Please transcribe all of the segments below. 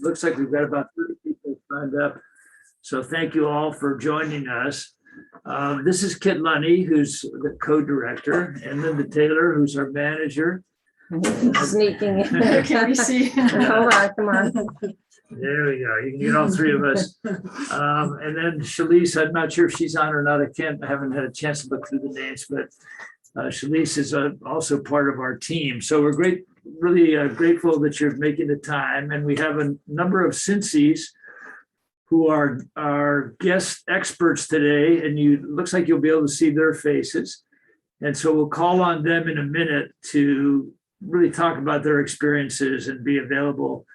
looks like we've got about 30 people signed up. So thank you all for joining us. This is Kit Lunny, who's the co-director, and Linda Taylor, who's our manager. Sneaking in. Can we see? Hold on, come on. There we go. You can get all three of us. And then Shalise, I'm not sure if she's on or not. I haven't had a chance to look through the names, but Shalise is also part of our team. So we're really grateful that you're making the time. And we have a number of SINSIs who are our guest experts today. And looks like you'll be able to see their faces. And so we'll call on them in a minute to really talk about their experiences and be available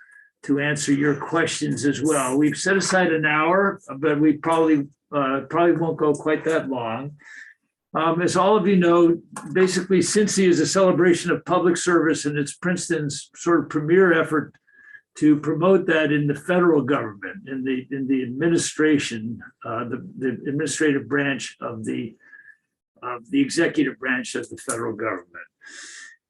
to answer your questions as well. We've set aside an hour, but we probably won't go quite that long. As all of you know, basically SINSI is a celebration of public service, and it's Princeton's sort of premier effort to promote that in the federal government, in the administration, the administrative branch of the executive branch of the federal government.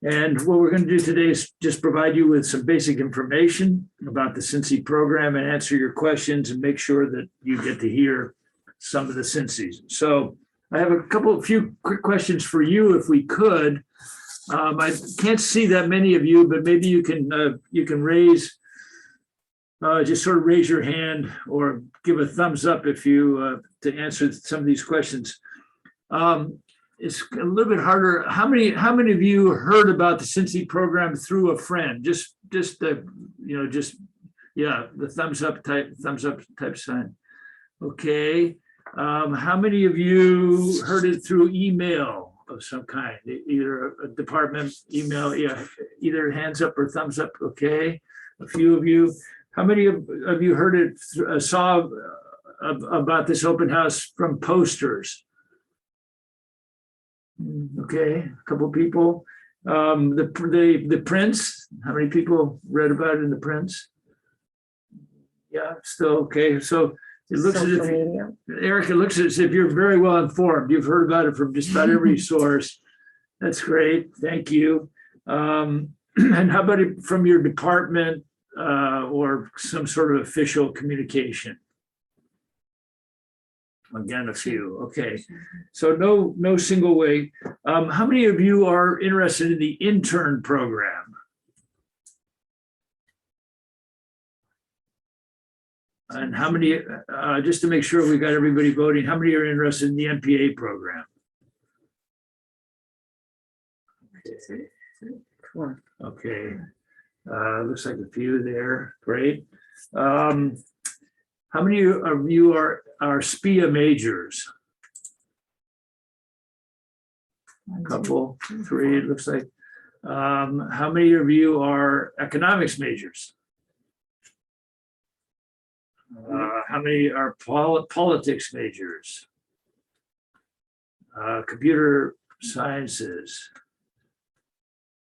And what we're going to do today is just provide you with some basic information about the SINSI program and answer your questions and make sure that you get to hear some of the SINSIs. So I have a few quick questions for you, if we could. I can't see that many of you, but maybe you can raise, just sort of raise your hand or give a thumbs up if you to answer some of these questions. It's a little bit harder. How many of you heard about the SINSI program through a friend? Just the thumbs up type sign. Okay. How many of you heard it through email of some kind, either a department email? Yeah, either hands up or thumbs up. Okay. A few of you. How many of you heard it, saw about this open house from posters? Okay, a couple people. The prints, how many people read about it in the prints? Yeah, still okay. So it looks as if, Eric, it looks as if you're very well informed. You've heard about it from just about every source. That's great. Thank you. And how about it from your department or some sort of official communication? Again, a few. Okay. So no single way. How many of you are interested in the intern program? And how many, just to make sure we got everybody voting, how many are interested in the MPA program? Okay. Looks like a few there. Great. How many of you are SPIA majors? A couple, three, it looks like. How many of you are economics majors? How many are politics majors? Computer sciences?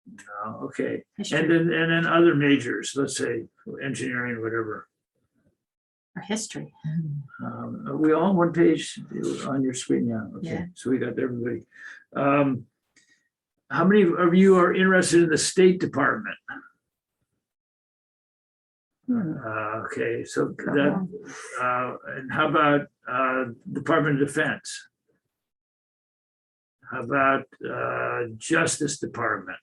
No, okay. And then other majors, let's say engineering, whatever. Or history. Are we all on one page on your screen now? Okay, yeah. So we got everybody. How many of you are interested in the State Department? Okay, so that, and how about Department of Defense? How about Justice Department?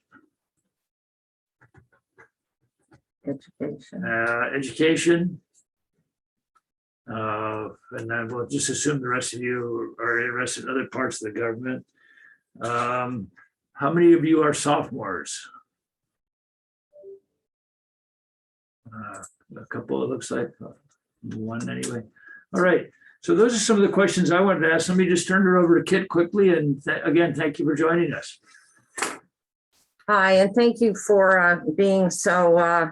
Education. Education. And then we'll just assume the rest of you are interested in other parts of the government. How many of you are sophomores? A couple, it looks like. One anyway. All right. So those are some of the questions I wanted to ask. Let me just turn it over to Kit quickly. And again, thank you for joining us. Hi, and thank you for being so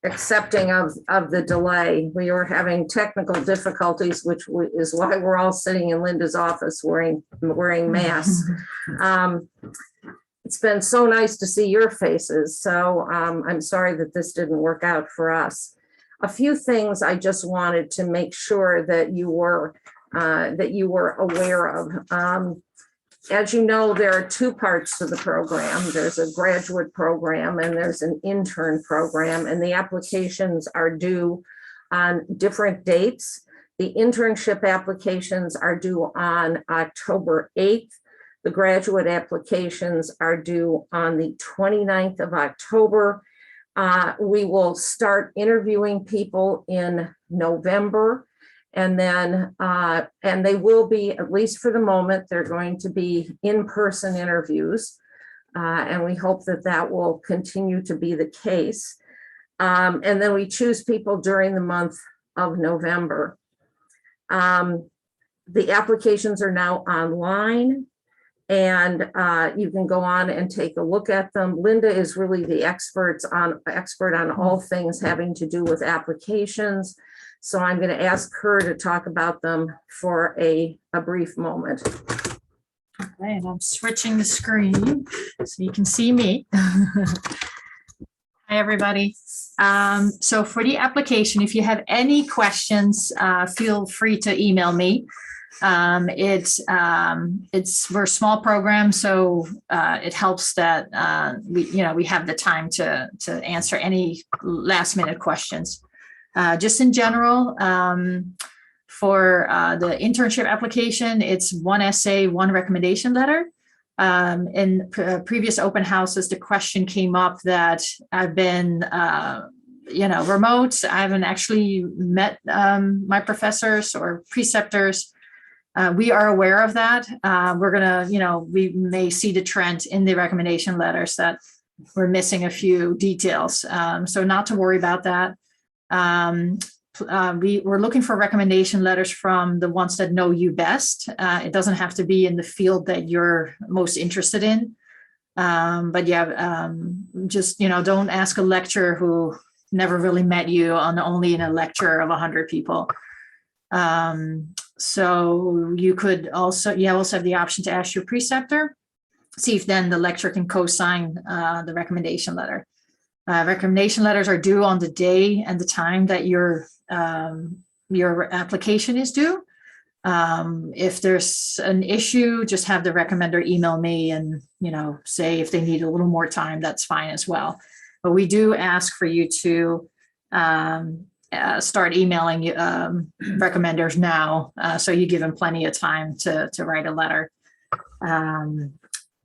accepting of the delay. We were having technical difficulties, which is why we're all sitting in Linda's office wearing masks. It's been so nice to see your faces. So I'm sorry that this didn't work out for us. A few things I just wanted to make sure that you were aware of. As you know, there are two parts to the program. There's a graduate program and there's an intern program, and the applications are due on different dates. The internship applications are due on October 8th. The graduate applications are due on the 29th of October. We will start interviewing people in November. And then, and they will be, at least for the moment, they're going to be in-person interviews. And we hope that that will continue to be the case. And then we choose people during the month of November. The applications are now online, and you can go on and take a look at them. Linda is really the expert on all things having to do with applications. So I'm going to ask her to talk about them for a brief moment. Okay, and I'm switching the screen so you can see me. Hi, everybody. So for the application, if you have any questions, feel free to email me. We're a small program, so it helps that we have the time to answer any last minute questions. Just in general, for the internship application, it's one essay, one recommendation letter. In previous open houses, the question came up that I've been, remote. I haven't actually met my professors or preceptors. We are aware of that. We're gonna, we may see the trend in the recommendation letters that we're missing a few details. So not to worry about that. We're looking for recommendation letters from the ones that know you best. It doesn't have to be in the field that you're most interested in. But yeah, just, don't ask a lecturer who never really met you only in a lecture of 100 people. So you also have the option to ask your preceptor, see if then the lecturer can co-sign the recommendation letter. Recommendation letters are due on the day and the time that your application is due. If there's an issue, just have the recommender email me and, say if they need a little more time, that's fine as well. But we do ask for you to start emailing recommenders now, so you give them plenty of time to write a letter.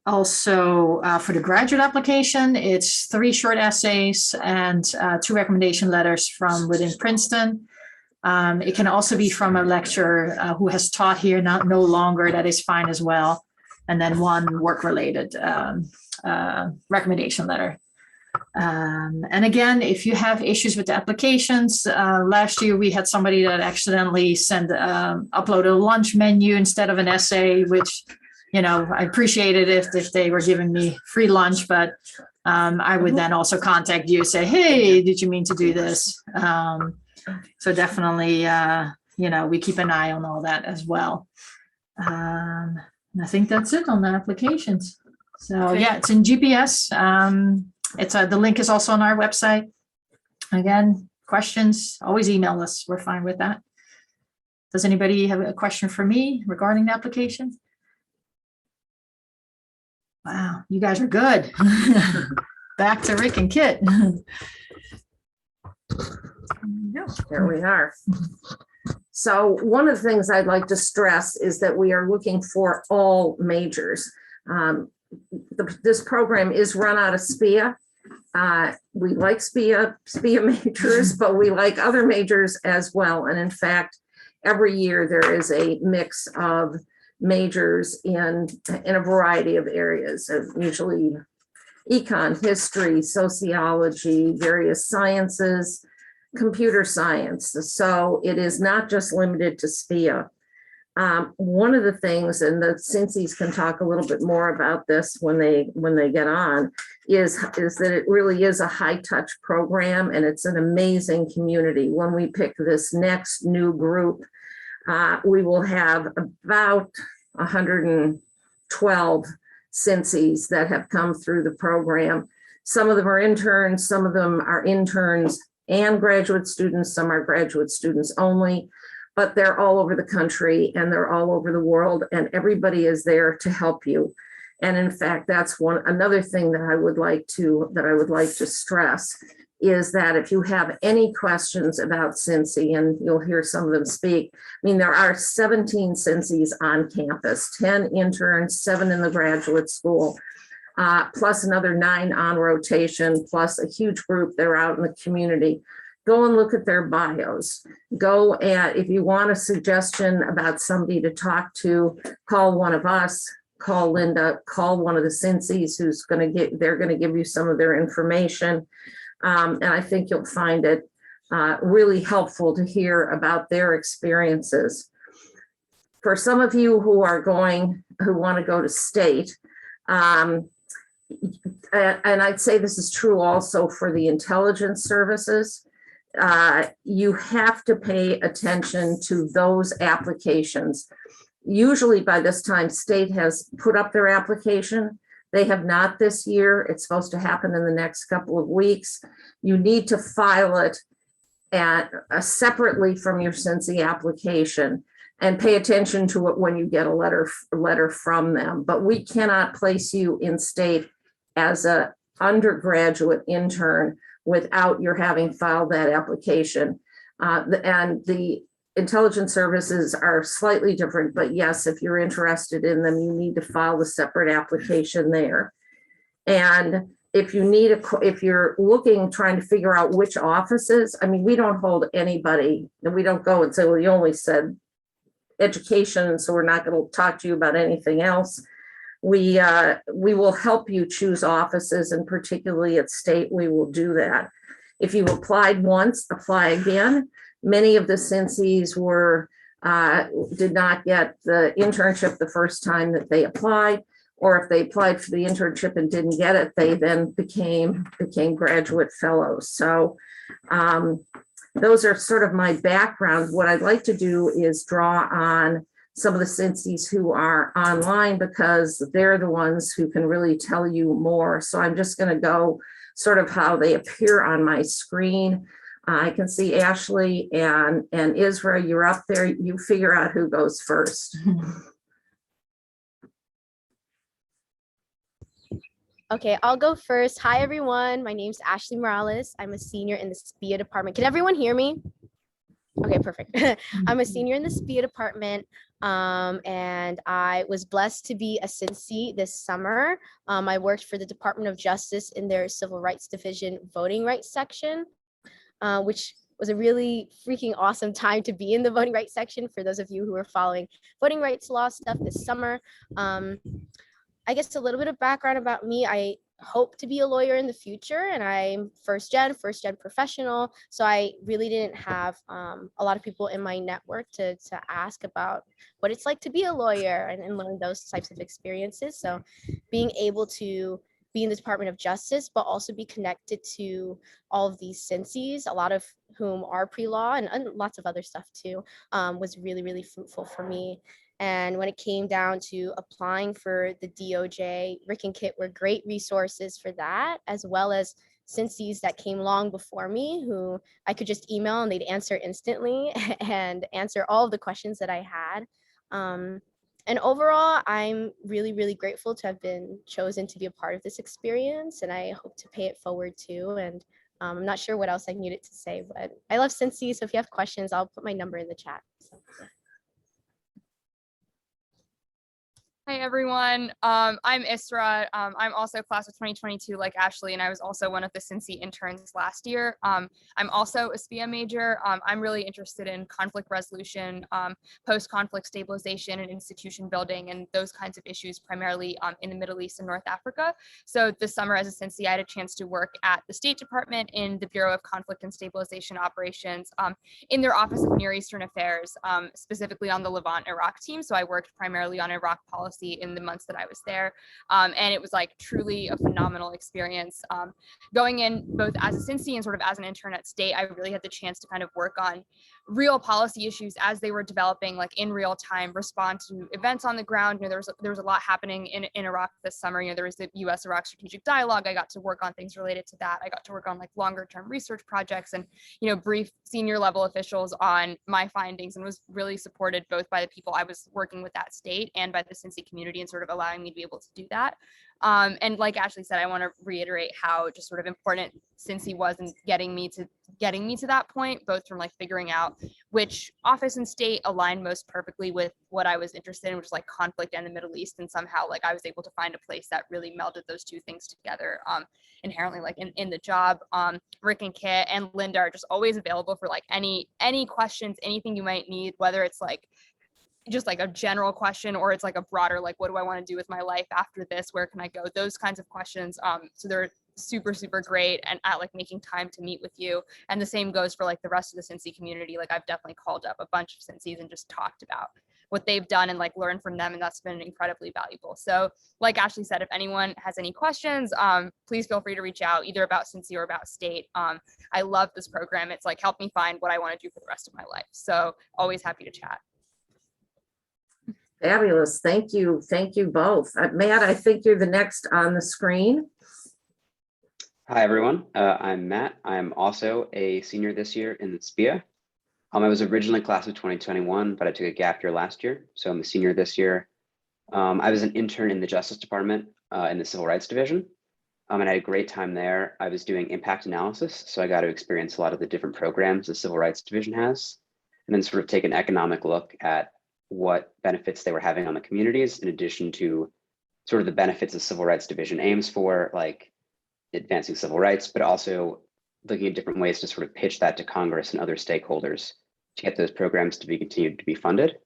Also, for the graduate application, it's 3 short essays and 2 recommendation letters from within Princeton. It can also be from a lecturer who has taught here no longer, that is fine as well. And then 1 work-related recommendation letter. And again, if you have issues with the applications, last year we had somebody that accidentally uploaded a lunch menu instead of an essay, which I appreciate it if they were giving me free lunch, but I would then also contact you, say, hey, did you mean to do this? So definitely, we keep an eye on all that as well. And I think that's it on the applications. So yeah, it's in GPS. The link is also on our website. Again, questions, always email us. We're fine with that. Does anybody have a question for me regarding the application? Wow, you guys are good. Back to Rick and Kit. There we are. So one of the things I'd like to stress is that we are looking for all majors. This program is run out of SPIA. We like SPIA majors, but we like other majors as well. And in fact, every year there is a mix of majors in a variety of areas, usually econ, history, sociology, various sciences, computer science. So it is not just limited to SPIA. One of the things, and the SINSIs can talk a little bit more about this when they get on, is that it really is a high-touch program, and it's an amazing community. When we pick this next new group, we will have about 112 SINSIs that have come through the program. Some of them are interns, some of them are interns and graduate students, some are graduate students only. but they're all over the country and they're all over the world, and everybody is there to help you. And in fact, that's another thing that I would like to stress is that if you have any questions about SINSI, and you'll hear some of them speak, I mean, there are 17 SINSIs on campus, 10 interns, 7 in the graduate school, plus another 9 on rotation, plus a huge group that are out in the community. Go and look at their bios. If you want a suggestion about somebody to talk to, call one of us, call Linda, call one of the SINSIs they're going to give you some of their information. And I think you'll find it really helpful to hear about their experiences. For some of you who want to go to state, and I'd say this is true also for the intelligence services, you have to pay attention to those applications. Usually by this time, state has put up their application. They have not this year. It's supposed to happen in the next couple of weeks. You need to file it separately from your SINSI application and pay attention to it when you get a letter from them. But we cannot place you in state as an undergraduate intern without your having filed that application. And the intelligence services are slightly different, but yes, if you're interested in them, you need to file the separate application there. And if you're trying to figure out which offices, I mean, we don't hold anybody, and we don't go and say, well, you only said education, so we're not going to talk to you about anything else. We will help you choose offices, and particularly at state, we will do that. If you applied once, apply again. Many of the SINSIs did not get the internship the first time that they applied, or if they applied for the internship and didn't get it, they then became graduate fellows. So those are sort of my background. What I'd like to do is draw on some of the SINSIs who are online, because they're the ones who can really tell you more. So I'm just going to go sort of how they appear on my screen. I can see Ashley and Isra, you're up there. You figure out who goes first. Okay, I'll go first. Hi, everyone. My name's Ashley Morales. I'm a senior in the SPIA department. Can everyone hear me? Okay, perfect. I'm a senior in the SPIA department, and I was blessed to be a SINSI this summer. I worked for the Department of Justice in their Civil Rights Division voting rights section, which was a really freaking awesome time to be in the voting rights section for those of you who are following voting rights law stuff this summer. I guess a little bit of background about me. I hope to be a lawyer in the future, and I'm first gen professional. So I really didn't have a lot of people in my network to ask about what it's like to be a lawyer and learn those types of experiences. So being able to be in the Department of Justice, but also be connected to all of these SINSIs, a lot of whom are pre-law and lots of other stuff too, was really, really fruitful for me. And when it came down to applying for the DOJ, Rick and Kit were great resources for that, as well as SINSIs that came long before me, who I could just email and they'd answer instantly and answer all of the questions that I had. And overall, I'm really, really grateful to have been chosen to be a part of this experience, and I hope to pay it forward too. And I'm not sure what else I needed to say, but I love SINSI, so if you have questions, I'll put my number in the chat. So, yeah. Hi, everyone. I'm Isra. I'm also class of 2022 like Ashley, and I was also one of the SINSI interns last year. I'm also a SPIA major. I'm really interested in conflict resolution, post-conflict stabilization and institution building, and those kinds of issues primarily in the Middle East and North Africa. So this summer as a SINSI, I had a chance to work at the State Department in the Bureau of Conflict and Stabilization Operations in their Office of Near Eastern Affairs, specifically on the Levant Iraq team. So I worked primarily on Iraq policy policy in the months that I was there. And it was like truly a phenomenal experience. Going in both as a SINSI and sort of as an intern at State, I really had the chance to kind of work on real policy issues as they were developing, like in real time, respond to events on the ground. There was a lot happening in Iraq this summer. There was the US-Iraq strategic dialogue. I got to work on things related to that. I got to work on like longer term research projects and, brief senior level officials on my findings, and was really supported both by the people I was working with at State and by the SINSI community, and sort of allowing me to be able to do that. And like Ashley said, I want to reiterate how just sort of important SINSI was in getting me to that point, both from like figuring out which office and state aligned most perfectly with what I was interested in, which is like conflict and the Middle East. And somehow like I was able to find a place that really melded those two things together inherently, like in the job. Rick and Kit and Linda are just always available for like any questions, anything you might need, whether it's like just like a general question or it's like a broader, like, what do I want to do with my life after this? Where can I go? Those kinds of questions. So they're super, super great and at like making time to meet with you. And the same goes for like the rest of the SINSI community. Like I've definitely called up a bunch of SINSIs and just talked about what they've done and like learned from them. And that's been incredibly valuable. So like Ashley said, if anyone has any questions, please feel free to reach out either about SINSI or about State. I love this program. It's like helped me find what I want to do for the rest of my life. So always happy to chat. Fabulous. Thank you. Thank you both. Matt, I think you're the next on the screen. Hi, everyone. I'm Matt. I'm also a senior this year in the SPIA. I was originally class of 2021, but I took a gap year last year. So I'm a senior this year. I was an intern in the Justice Department in the Civil Rights Division. And I had a great time there. I was doing impact analysis. So I got to experience a lot of the different programs the Civil Rights Division has, and then sort of take an economic look at what benefits they were having on the communities, in addition to sort of the benefits the Civil Rights Division aims for, like advancing civil rights, but also looking at different ways to sort of pitch that to Congress and other stakeholders to get those programs to be continued to be funded.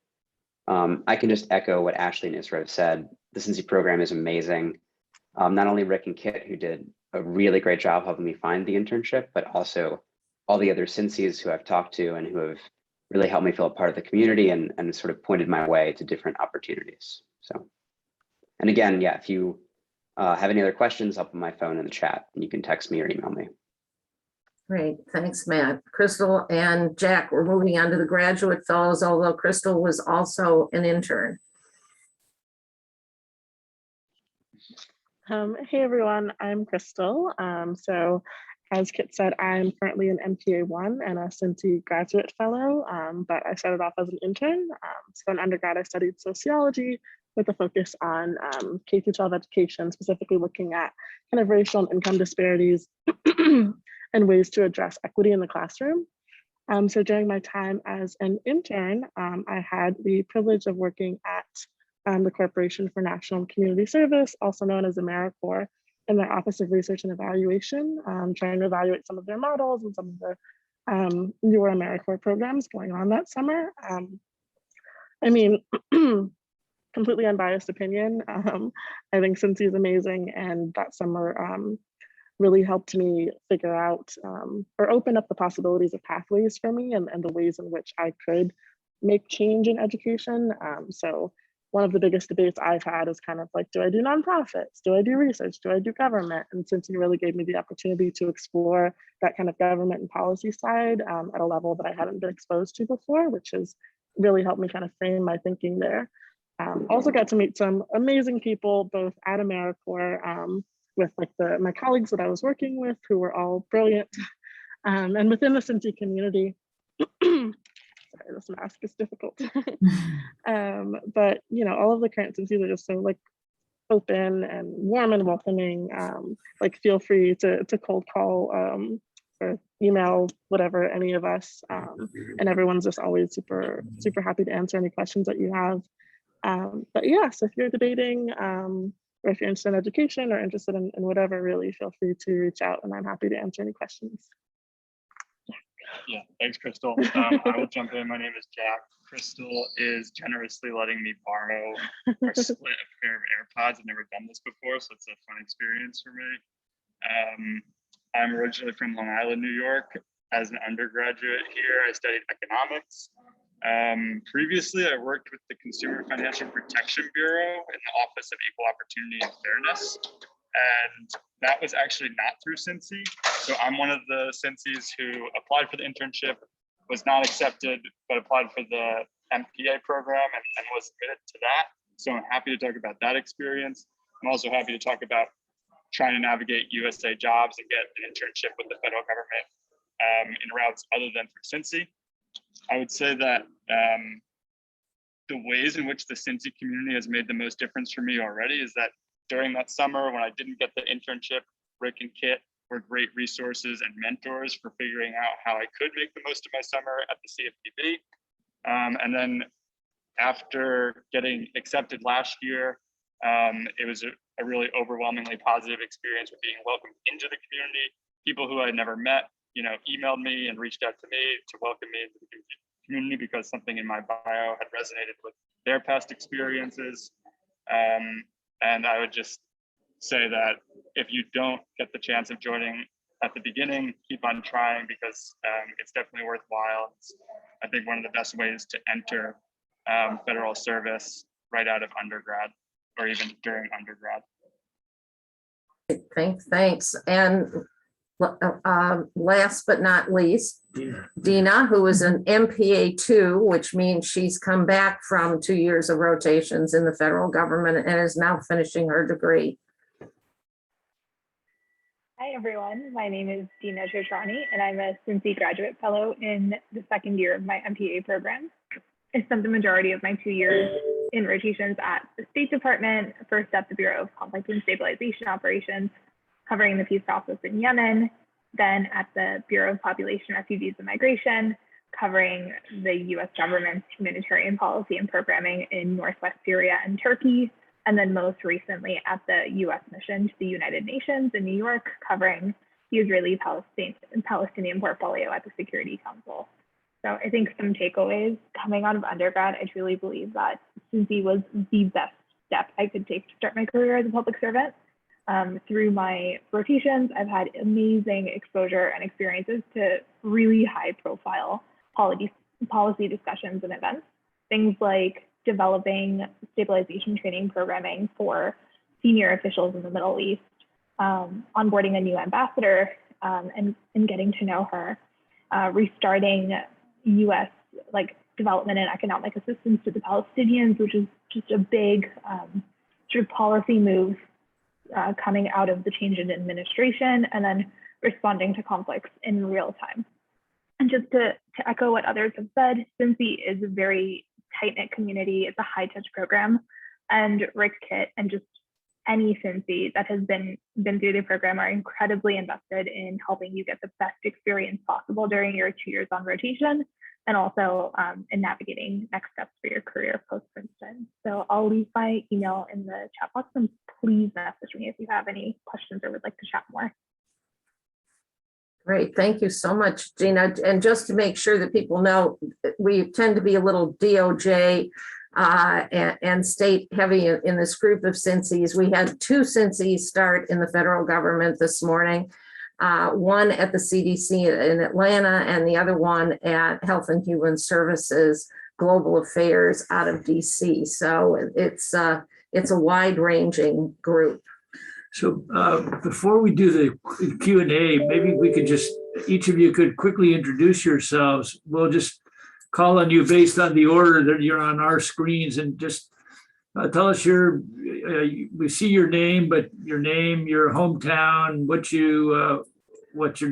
I can just echo what Ashley and Isra have said. The SINSI program is amazing. Not only Rick and Kit, who did a really great job helping me find the internship, but also all the other SINSIs who I've talked to and who have really helped me feel a part of the community and sort of pointed my way to different opportunities. So, and again, yeah, if you have any other questions, I'll put my phone in the chat and you can text me or email me. Great. Thanks, Matt. Crystal and Jack, we're moving on to the graduate fellows, although Crystal was also an intern. Hey everyone, I'm Crystal. So as Kit said, I'm currently an MPA 1 and a SINSI graduate fellow, but I started off as an intern. So in undergrad, I studied sociology with a focus on K-12 education, specifically looking at kind of racial and income disparities and ways to address equity in the classroom. So during my time as an intern, I had the privilege of working at the Corporation for National Community Service, also known as AmeriCorps, in their Office of Research and Evaluation, trying to evaluate some of their models and some of the newer AmeriCorps programs going on that summer. I mean, completely unbiased opinion. I think SINSI is amazing, and that summer really helped me figure out or open up the possibilities of pathways for me and the ways in which I could make change in education. So one of the biggest debates I've had is kind of like, do I do nonprofits? Do I do research? Do I do government? And SINSI really gave me the opportunity to explore that kind of government and policy side at a level that I hadn't been exposed to before, which has really helped me kind of frame my thinking there. Also got to meet some amazing people, both at AmeriCorps with like my colleagues that I was working with, who were all brilliant, and within the SINSI community. Sorry, this mask is difficult. But all of the current SINSIs are just so like open and warm and welcoming. Like feel free to cold call or email, whatever, any of us. And everyone's just always super, super happy to answer any questions that you have. But yeah, so if you're debating or if you're interested in education or interested in whatever, really feel free to reach out and I'm happy to answer any questions. Yeah, thanks, Crystal. I will jump in. My name is Jack. Crystal is generously letting me borrow or split a pair of AirPods. I've never done this before, so it's a fun experience for me. I'm originally from Long Island, New York. As an undergraduate here, I studied economics. Previously, I worked with the Consumer Financial Protection Bureau in the Office of Equal Opportunity and Fairness. And that was actually not through SINSI. So I'm one of the SINSIs who applied for the internship, was not accepted, but applied for the MPA program and was admitted to that. So I'm happy to talk about that experience. I'm also happy to talk about trying to navigate USA jobs and get an internship with the federal government in routes other than for SINSI. I would say that the ways in which the SINSI community has made the most difference for me already is that during that summer when I didn't get the internship, Rick and Kit were great resources and mentors for figuring out how I could make the most of my summer at the CFPB. And then after getting accepted last year, it was a really overwhelmingly positive experience with being welcomed into the community. People who I had never met, emailed me and reached out to me to welcome me into the community because something in my bio had resonated with their past experiences. And I would just say that if you don't get the chance of joining at the beginning, keep on trying because it's definitely worthwhile. It's, I think, one of the best ways to enter federal service right out of undergrad or even during undergrad. Thanks. And last but not least, Deena, who is an MPA 2, which means she's come back from 2 years of rotations in the federal government and is now finishing her degree. Hi, everyone. My name is Deena Chachrani, and I'm a SINSI graduate fellow in the second year of my MPA program. I spent the majority of my 2 years in rotations at the State Department, first at the Bureau of Conflict and Stabilization Operations, covering the peace process in Yemen, then at the Bureau of Population, Refugees, and Migration, covering the US government's humanitarian policy and programming in Northwest Syria and Turkey, and then most recently at the US mission to the United Nations in New York, covering the Israeli-Palestinian portfolio at the Security Council. So I think some takeaways coming out of undergrad, I truly believe that SINSI was the best step I could take to start my career as a public servant. Through my rotations, I've had amazing exposure and experiences to really high profile policy discussions and events. Things like developing stabilization training programming for senior officials in the Middle East, onboarding a new ambassador and getting to know her, restarting US development and economic assistance to the Palestinians, which is just a big sort of policy move coming out of the change in administration, and then responding to conflicts in real time. And just to echo what others have said, SINSI is a very tight-knit community. It's a high-touch program, and Rick, Kit, and just any SINSI that has been through the program are incredibly invested in helping you get the best experience possible during your 2 years on rotation, and also in navigating next steps for your career post-Princeton. So I'll leave my email in the chat box, and please message me if you have any questions or would like to chat more. Great, thank you so much, Deena. And just to make sure that people know, we tend to be a little DOJ and state heavy in this group of SINSIs. We had 2 SINSIs start in the federal government this morning, one at the CDC in Atlanta and the other one at Health and Human Services Global Affairs out of DC. So it's a wide-ranging group. So before we do the Q&A, maybe we could just, each of you could quickly introduce yourselves. We'll just call on you based on the order that you're on our screens, and just tell us we see your name, but your name, your hometown, what you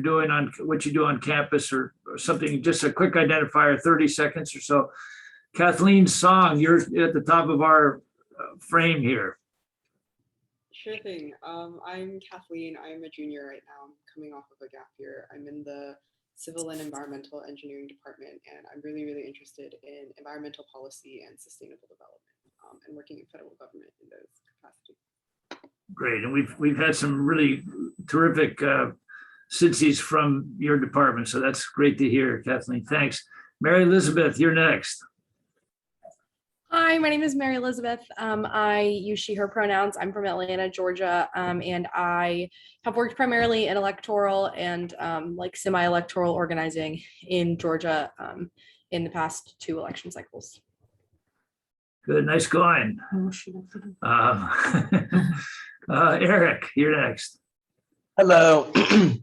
do on campus or something, just a quick identifier, 30 seconds or so. Kathleen Song, you're at the top of our frame here. Sure thing. I'm Kathleen. I'm a junior right now. I'm coming off of a gap year. I'm in the Civil and Environmental Engineering Department, and I'm really, really interested in environmental policy and sustainable development, and working in federal government in those capacities. Great, and we've had some really terrific SINSIs from your department, so that's great to hear, Kathleen. Thanks. Mary Elizabeth, you're next. Hi, my name is Mary Elizabeth. I use she, her pronouns. I'm from Atlanta, Georgia, and I have worked primarily in electoral and like semi-electoral organizing in Georgia in the past 2 election cycles. Good, nice going. Eric, you're next. Hello,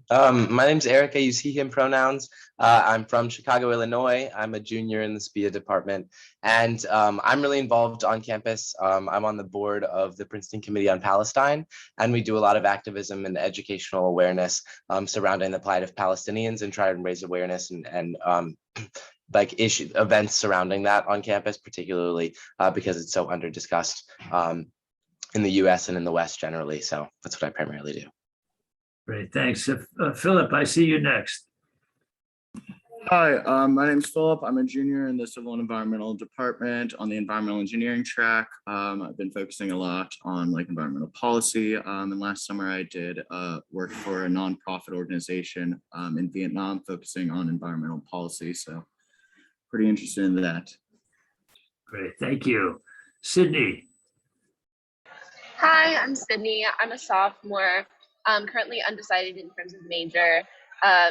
my name's Eric. I use he, him pronouns. I'm from Chicago, Illinois. I'm a junior in the SPIA department, and I'm really involved on campus. I'm on the board of the Princeton Committee on Palestine, and we do a lot of activism and educational awareness surrounding the plight of Palestinians and try and raise awareness and like events surrounding that on campus, particularly because it's so under discussed in the US and in the West generally. So that's what I primarily do. Great, thanks. Philip, I see you next. Hi, my name's Philip. I'm a junior in the Civil and Environmental Department on the Environmental Engineering track. I've been focusing a lot on like environmental policy. And last summer I did work for a nonprofit organization in Vietnam focusing on environmental policy. So pretty interested in that. Great, thank you. Sydney. Hi, I'm Sydney. I'm a sophomore. Currently undecided in terms of major,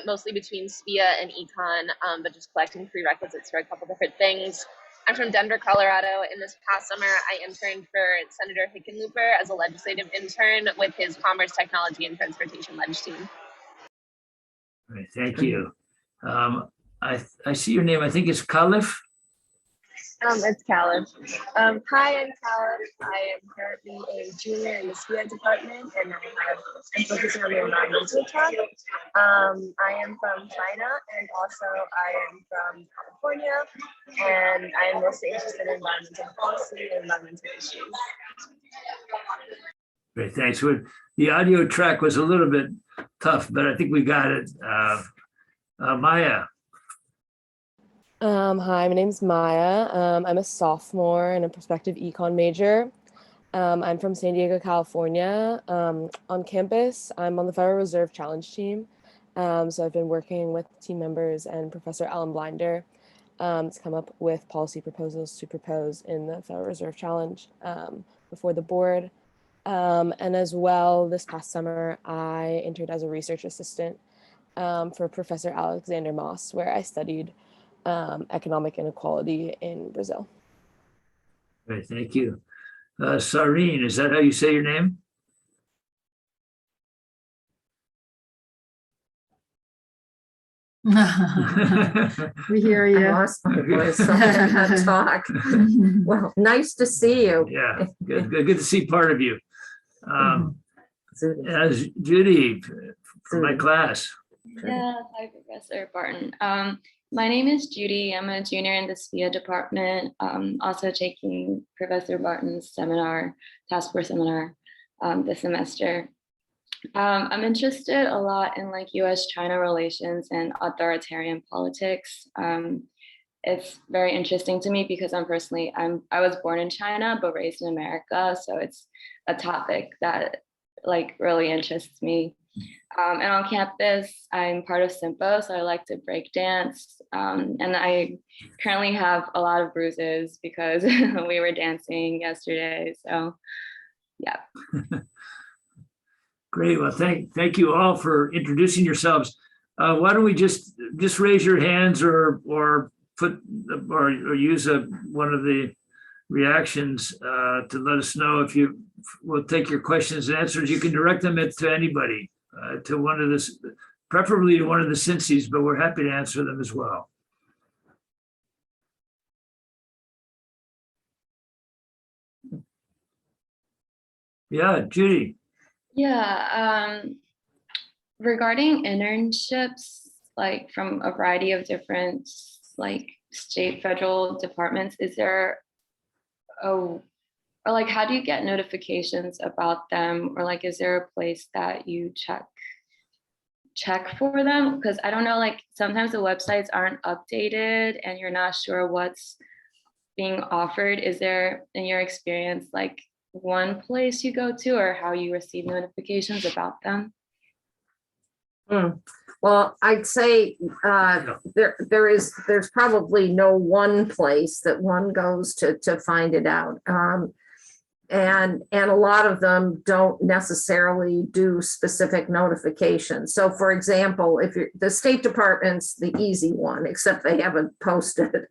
mostly between SPIA and econ, but just collecting prerequisites for a couple different things. I'm from Denver, Colorado. In this past summer, I interned for Senator Hickenlooper as a legislative intern with his Commerce, Technology, and Transportation Leg team. Great, thank you. I see your name. I think it's Khalif. It's Caleb. Hi, I'm Caleb. I am currently a junior in the SPIA department, and I'm focusing on the environmental track. I am from China, and also I am from California, and I am mostly interested in environmental policy and environmental issues. Great, thanks. The audio track was a little bit tough, but I think we got it. Maya. Hi, my name's Maya. I'm a sophomore and a prospective econ major. I'm from San Diego, California. On campus, I'm on the Federal Reserve Challenge team. So I've been working with team members and Professor Alan Blinder to come up with policy proposals to propose in the Federal Reserve Challenge before the board. And as well, this past summer, I interned as a research assistant for Professor Alexander Moss, where I studied economic inequality in Brazil. Great, thank you. Sareen, is that how you say your name? We hear you. I lost my voice, so I cannot talk. Well, nice to see you. Yeah, good to see part of you. As Judy from my class. Yeah, hi, Professor Barton. My name is Judy. I'm a junior in the SPIA department, also taking Professor Barton's seminar, task force seminar this semester. I'm interested a lot in like US-China relations and authoritarian politics. It's very interesting to me because I was born in China, but raised in America. So it's a topic that like really interests me. And on campus, I'm part of SIMPO, so I like to break dance. And I currently have a lot of bruises because we were dancing yesterday. So, yeah. Great. Well, thank you all for introducing yourselves. Why don't we just raise your hands or use one of the reactions to let us know if you will take your questions and answers. You can direct them to anybody. To one of the, preferably to one of the SINSIs, but we're happy to answer them as well. Yeah, Judy. Yeah, regarding internships, like from a variety of different like state, federal departments, is there or like, how do you get notifications about them? Or like, is there a place that you check for them? Because I don't know, like sometimes the websites aren't updated and you're not sure what's being offered. Is there, in your experience, like one place you go to or how you receive notifications about them? Well, I'd say there's probably no one place that one goes to find it out. and a lot of them don't necessarily do specific notifications. So for example, if you're, the State Department's the easy one, except they haven't posted.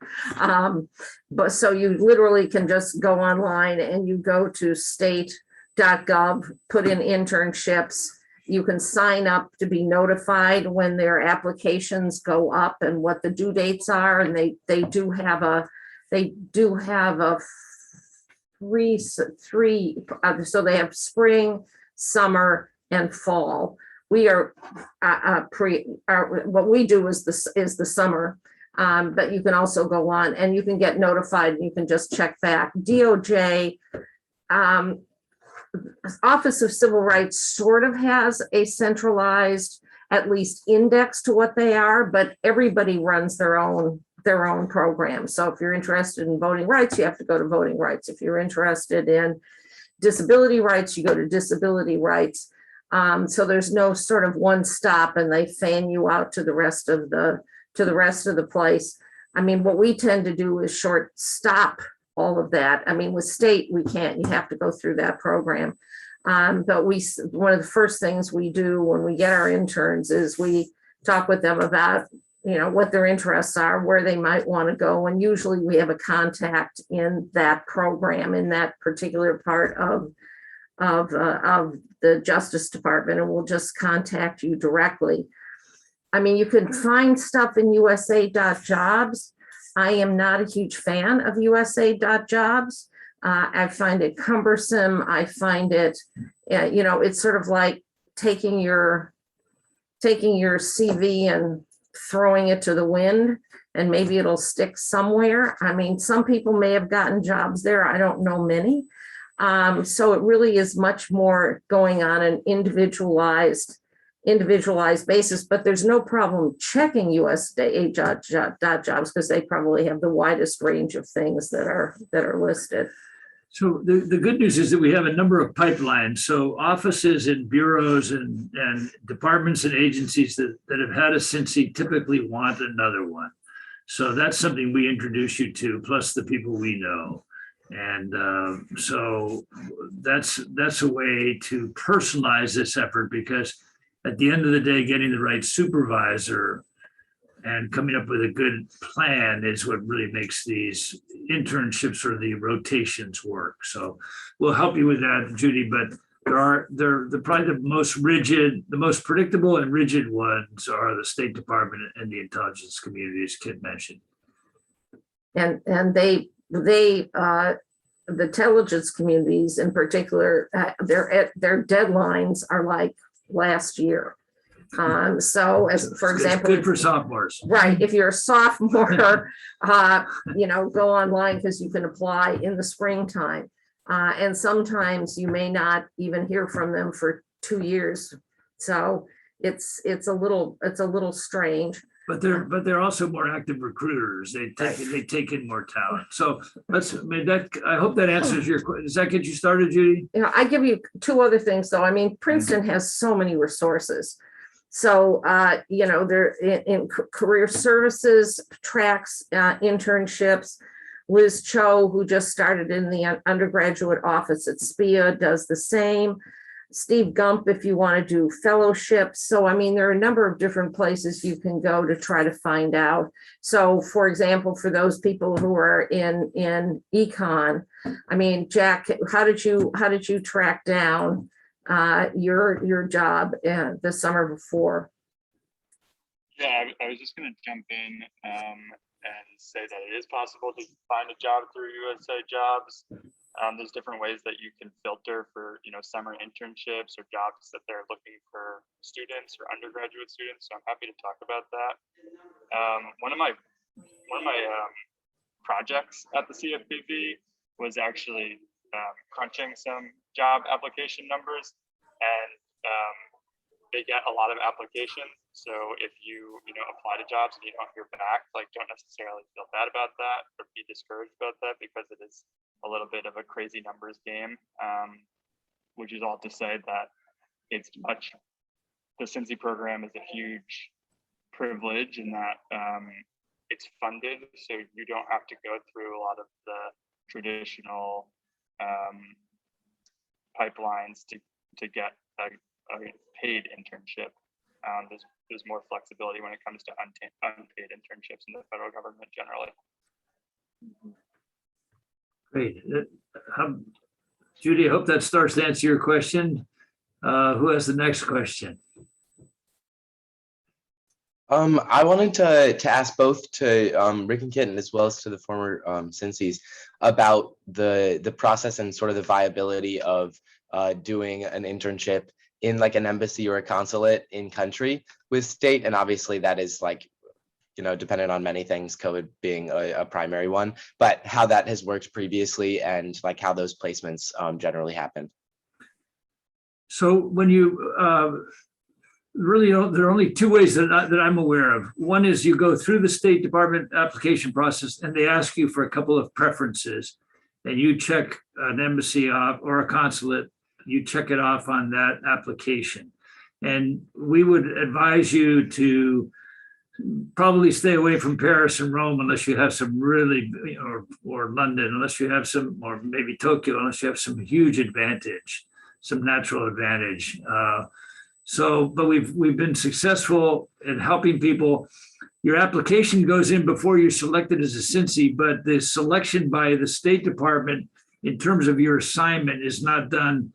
But so you literally can just go online and you go to state.gov, put in internships. You can sign up to be notified when their applications go up and what the due dates are. And they do have a three, so they have spring, summer, and fall. We are what we do is the summer, but you can also go on and you can get notified and you can just check back. DOJ, Office of Civil Rights sort of has a centralized, at least index to what they are, but everybody runs their own program. So if you're interested in voting rights, you have to go to voting rights. If you're interested in disability rights, you go to disability rights. So there's no sort of one stop and they fan you out to the rest of the place. I mean, what we tend to do is short stop all of that. I mean, with state, we can't, you have to go through that program. But one of the first things we do when we get our interns is we talk with them about, you know, what their interests are, where they might want to go. And usually we have a contact in that program, in that particular part of the Justice Department, and we'll just contact you directly. I mean, you can find stuff in USA.jobs. I am not a huge fan of USA.jobs. I find it cumbersome. I find it, you know, it's sort of like taking your CV and throwing it to the wind and maybe it'll stick somewhere. I mean, some people may have gotten jobs there. I don't know many. So it really is much more going on an individualized basis, but there's no problem checking USA.jobs because they probably have the widest range of things that are listed. So the good news is that we have a number of pipelines. So offices and bureaus and departments and agencies that have had a SINSI typically want another one. So that's something we introduce you to, plus the people we know. And so that's a way to personalize this effort, because at the end of the day, getting the right supervisor and coming up with a good plan is what really makes these internships or the rotations work. So we'll help you with that, Judy, but they're probably the most rigid, the most predictable and rigid ones are the State Department and the intelligence community, as Kit mentioned. And the intelligence communities in particular, their deadlines are like last year. So as for example, good for sophomores, right? If you're a sophomore, you know, go online because you can apply in the springtime. And sometimes you may not even hear from them for 2 years. So it's a little strange. But they're also more active recruiters. They take in more talent. So I hope that answers your question. Does that get you started, Judy? You know, I give you two other things though. I mean, Princeton has so many resources. So, you know, they're in career services, tracks, internships. Liz Cho, who just started in the undergraduate office at SPIA, does the same. Steve Gump, if you want to do fellowships. So, I mean, there are a number of different places you can go to try to find out. So, for example, for those people who are in econ, I mean, Jack, how did you track down your job the summer before? Yeah, I was just going to jump in and say that it is possible to find a job through USA Jobs. There's different ways that you can filter for, you know, summer internships or jobs that they're looking for students or undergraduate students. So I'm happy to talk about that. One of my projects at the CFPB was actually crunching some job application numbers, and they get a lot of applications. So if you apply to jobs and you don't hear back, like, don't necessarily feel bad about that or be discouraged about that, because it is a little bit of a crazy numbers game, which is all to say that the SINSI program is a huge privilege in that it's funded, so you don't have to go through a lot of the traditional pipelines to get a paid internship. There's more flexibility when it comes to unpaid internships in the federal government generally. Great. Judy, I hope that starts to answer your question. Who has the next question? I wanted to ask both to Rick and Kitten as well as to the former SINSIs about the process and sort of the viability of doing an internship in like an embassy or a consulate in country with state. And obviously that is like, dependent on many things, COVID being a primary one, but how that has worked previously and like how those placements generally happen. So when you really, there are only two ways that I'm aware of. One is you go through the State Department application process and they ask you for a couple of preferences and you check an embassy off or a consulate, you check it off on that application. And we would advise you to probably stay away from Paris and Rome unless you have some really, or London, unless you have some, or maybe Tokyo, unless you have some huge advantage, some natural advantage. But we've been successful in helping people. Your application goes in before you're selected as a SINSI, but the selection by the State Department in terms of your assignment is not done.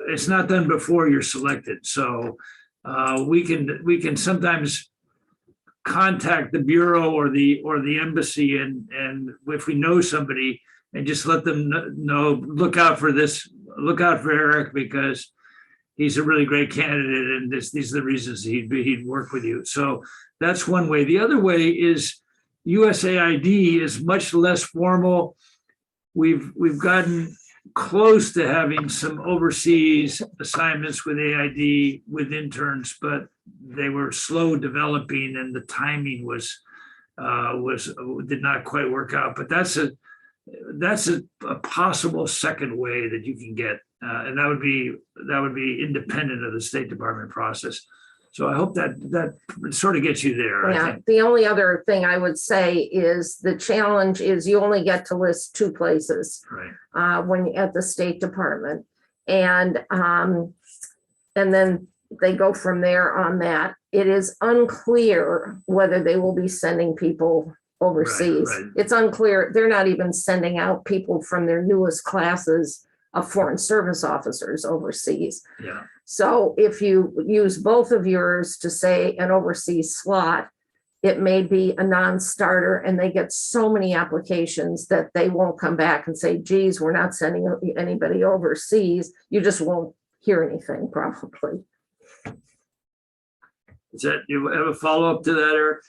It's not done before you're selected. So we can sometimes contact the bureau or the embassy, and if we know somebody, and just let them know, look out for this, look out for Eric because he's a really great candidate, and these are the reasons he'd work with you. So that's one way. The other way is USAID is much less formal. We've gotten close to having some overseas assignments with AID with interns, but they were slow developing and the timing did not quite work out. But that's a possible second way that you can get, and that would be independent of the State Department process. So I hope that sort of gets you there. Yeah, I think. the only other thing I would say is the challenge is you only get to list two places when at the State Department, and then they go from there on that. It is unclear whether they will be sending people overseas. Right. It's unclear. They're not even sending out people from their newest classes of foreign service officers overseas. Yeah. So if you use both of yours to say an overseas slot, it may be a non-starter and they get so many applications that they won't come back and say, geez, we're not sending anybody overseas. You just won't hear anything probably. Is that, you have a follow-up to that, Eric?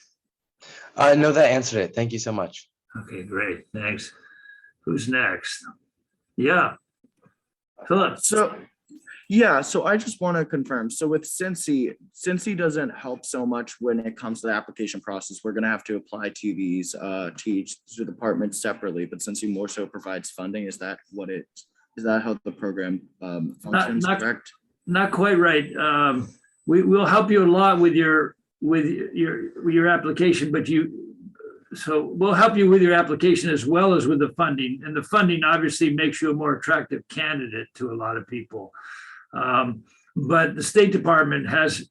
No, that answered it. Thank you so much. Okay, great. Thanks. Who's next? Yeah. Philip. So I just want to confirm. So with SINSI doesn't help so much when it comes to the application process. We're going to have to apply to these to each department separately, but SINSI more so provides funding. Is that how the program functions? Correct? Not quite right. We'll help you a lot with your application, but so we'll help you with your application as well as with the funding. And the funding obviously makes you a more attractive candidate to a lot of people. But the State Department has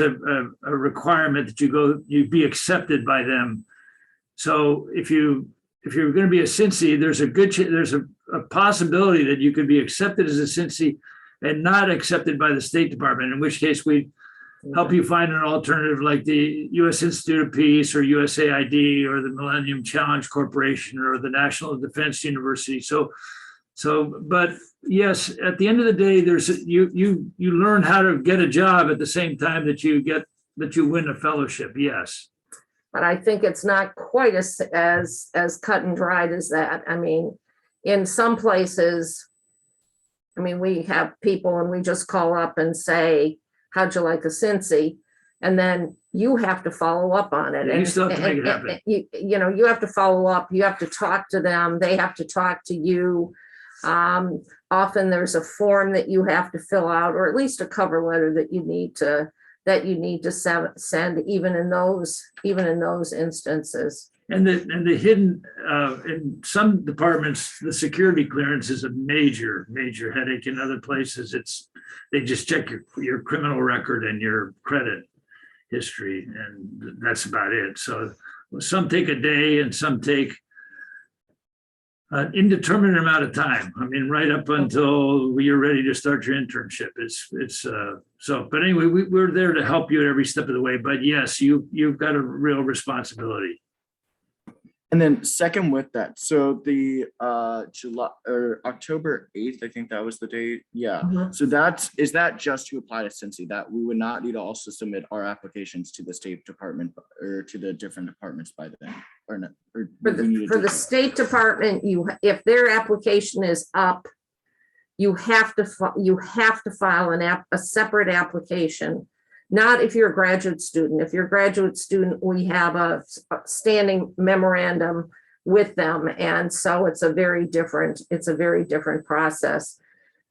a requirement that you be accepted by them. So if you're going to be a SINSI, there's a possibility that you could be accepted as a SINSI and not accepted by the State Department, in which case we help you find an alternative like the U.S. Institute of Peace or USAID or the Millennium Challenge Corporation or the National Defense University. But yes, at the end of the day, you learn how to get a job at the same time that you win a fellowship. Yes. But I think it's not quite as cut and dried as that. I mean, in some places, we have people and we just call up and say, how'd you like a SINSI? And then you have to follow up on it. You still have to make it happen. You have to follow up. You have to talk to them. They have to talk to you. Often there's a form that you have to fill out, or at least a cover letter that you need to send, even in those instances. And the hidden, in some departments, the security clearance is a major headache. In other places, they just check your criminal record and your credit history, and that's about it. So some take a day and some take an indeterminate amount of time. I mean, right up until you're ready to start your internship. But anyway, we're there to help you at every step of the way. But yes, you've got a real responsibility. And then second with that, so the July or October 8th, I think that was the date. Yeah. So is that just to apply to SINSI, that we would not need to also submit our applications to the State Department or to the different departments by then, or not? Or For the State Department, if their application is up, you have to file a separate application. Not if you're a graduate student. If you're a graduate student, we have a standing memorandum with them. And so it's a very different process.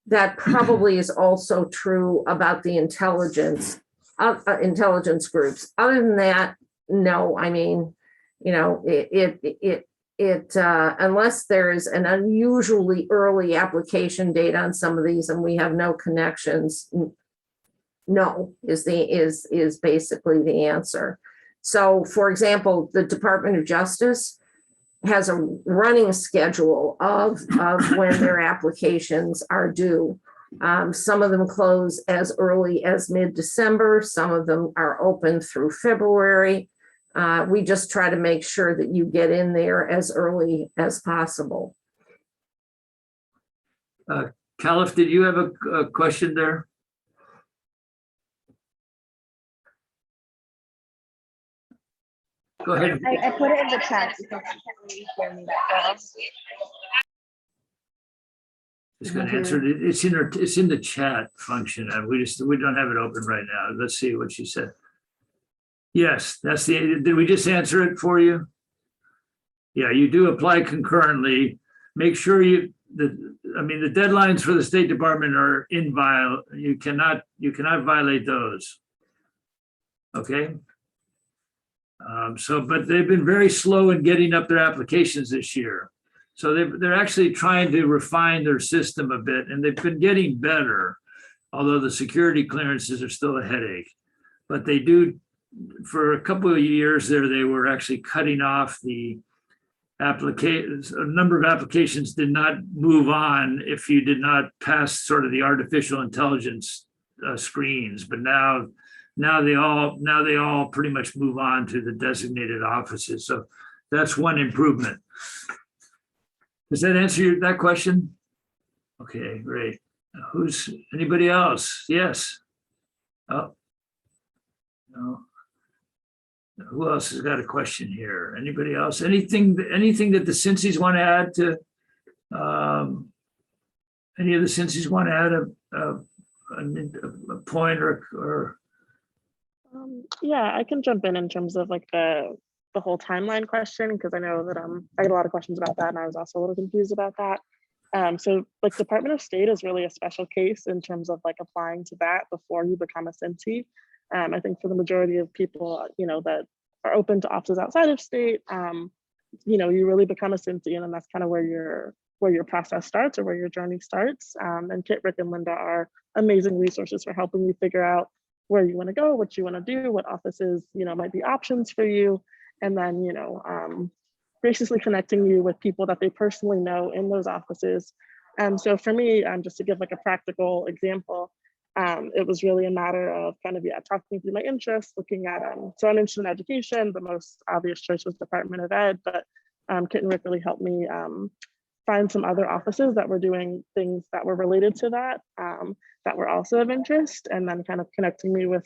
That probably is also true about the intelligence groups. Other than that, no, I mean, unless there is an unusually early application date on some of these and we have no connections, no is basically the answer. So for example, the Department of Justice has a running schedule of when their applications are due. Some of them close as early as mid-December. Some of them are open through February. We just try to make sure that you get in there as early as possible. Caliph, did you have a question there? Go ahead. I put it in the chat because you can't really hear me that well. Just going to answer it. It's in the chat function, and we don't have it open right now. Let's see what she said. Yes, did we just answer it for you? Yeah, you do apply concurrently. Make sure the deadlines for the State Department are inviolate. You cannot violate those. Okay. But they've been very slow in getting up their applications this year. So they're actually trying to refine their system a bit, and they've been getting better, although the security clearances are still a headache. But they do, for a couple of years there, they were actually cutting off the applications. A number of applications did not move on if you did not pass sort of the artificial intelligence screens. But now they all pretty much move on to the designated offices. So that's one improvement. Does that answer that question? Okay, great. Anybody else? Yes. Oh, no. Who else has got a question here? Anybody else? Anything that the SINSIs want to add to? Any of the SINSIs want to add a point or? Yeah, I can jump in terms of like the whole timeline question, because I know that I get a lot of questions about that, and I was also a little confused about that. So like Department of State is really a special case in terms of like applying to that before you become a SINSI. I think for the majority of people, that are open to offices outside of state, you really become a SINSI, and then that's kind of where your process starts, or where your journey starts. And Kit, Rick, and Linda are amazing resources for helping you figure out where you want to go, what you want to do, what offices, might be options for you. And then, graciously connecting you with people that they personally know in those offices. So for me, just to give like a practical example, it was really a matter of talking through my interests, looking at, so I'm interested in education. The most obvious choice was Department of Ed, but Kit and Rick really helped me find some other offices that were doing things that were related to that, that were also of interest, and then kind of connecting me with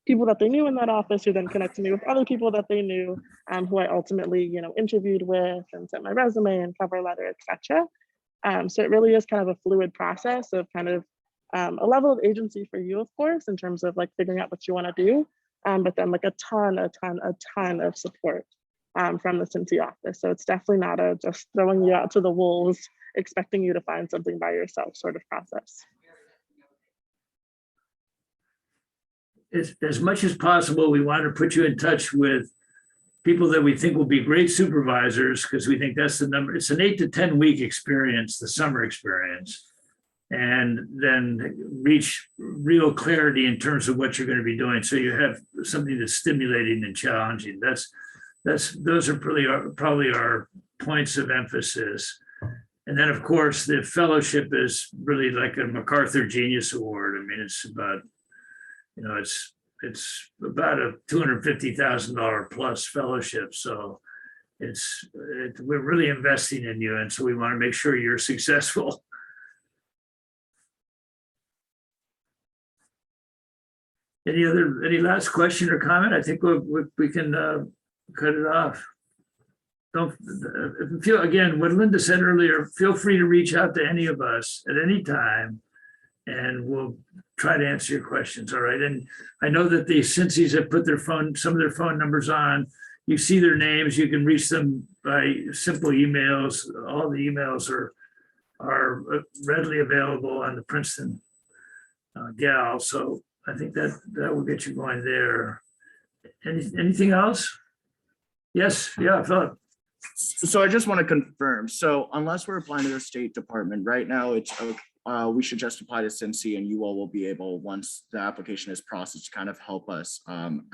people that they knew in that office, who then connected me with other people that they knew, who I ultimately, interviewed with and sent my resume and cover letter, etc. So it really is kind of a fluid process of kind of a level of agency for you, of course, in terms of like figuring out what you want to do, but then like a ton of support from the SINSI office. So it's definitely not just throwing you out to the wolves, expecting you to find something by yourself sort of process. As much as possible, we want to put you in touch with people that we think will be great supervisors, because we think that's the number. It's an 8 to 10 week experience, the summer experience, and then reach real clarity in terms of what you're going to be doing. So you have something that's stimulating and challenging. Those are probably our points of emphasis. And then, of course, the fellowship is really like a MacArthur Genius Award. I mean, it's about, it's about a $250,000 plus fellowship. So we're really investing in you. And so we want to make sure you're successful. Any last question or comment? I think we can cut it off. Again, what Linda said earlier, feel free to reach out to any of us at any time, and we'll try to answer your questions. All right. And I know that the SINSIs have put some of their phone numbers on. You see their names. You can reach them by simple emails. All the emails are readily available on the Princeton Gal. So I think that will get you going there. Anything else? Yes. Yeah, Philip. So I just want to confirm. So unless we're applying to the State Department right now, it's we should just apply to SINSI, and you all will be able, once the application is processed, to kind of help us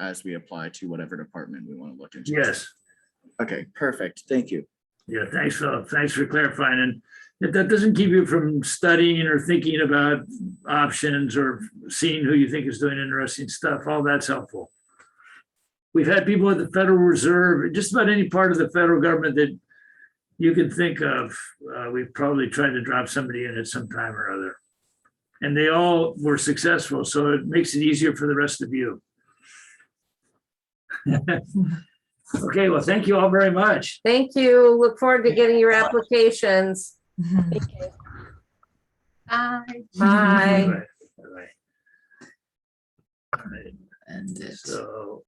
as we apply to whatever department we want to look into. Yes. Okay, perfect. Thank you. Yeah, thanks, Philip. Thanks for clarifying. And if that doesn't keep you from studying or thinking about options or seeing who you think is doing interesting stuff, all that's helpful. We've had people at the Federal Reserve, just about any part of the federal government that you can think of. We've probably tried to drop somebody in at some time or other. And they all were successful, so it makes it easier for the rest of you. Okay, well, thank you all very much. Thank you. Look forward to getting your applications. Thank you. Bye. Bye. Bye. And it's So